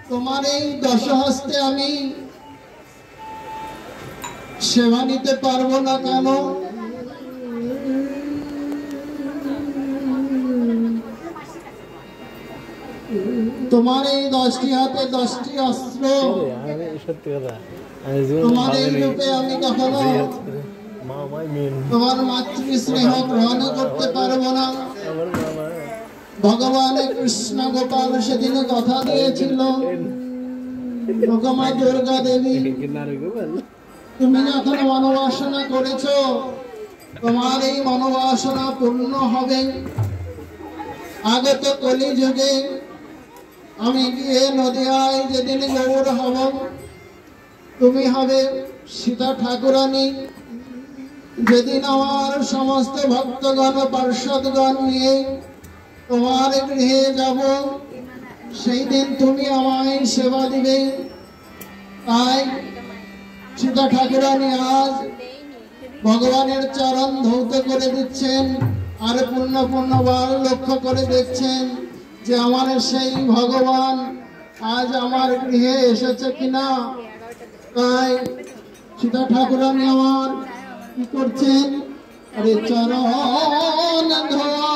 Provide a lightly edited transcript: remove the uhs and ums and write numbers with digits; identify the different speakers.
Speaker 1: তোমার এই দশহস্তে আমি সেবা নিতে পারবো না কেন? তোমার এই 10টি হাতে 10টি অস্ত্র, তোমার এই রূপে আমি কখনো তোমার মাতৃ স্নেহ গ্রহণ করতে পারবো না। ভগবান কৃষ্ণ গোপাল সেদিন কথা দিয়েছিল, মা দুর্গা দেবী তুমি যখন মনোবাসনা করেছো, তোমার এই মনোবাসনা পূর্ণ হবে। আগত কলিযুগে আমি গিয়ে নদিয়ায় যেদিন গৌর হব, তুমি হবে সীতা ঠাকুরানী। যেদিন আমার সমস্ত ভক্তগণ পার্ষদগণ নিয়ে তোমার গৃহে যাব, সেই দিন তুমি আমায় সেবা দিবে। তাই সীতা ঠাকুরানী আজ ভগবানের চরণ ধৌত করে দিচ্ছেন, আর পূর্ণ পূর্ণবার লক্ষ্য করে দেখছেন যে আমার সেই ভগবান আজ আমার গৃহে এসেছে কিনা। তাই সীতা ঠাকুরানী আমার কি করছেন, আরে চরণ ধোয়া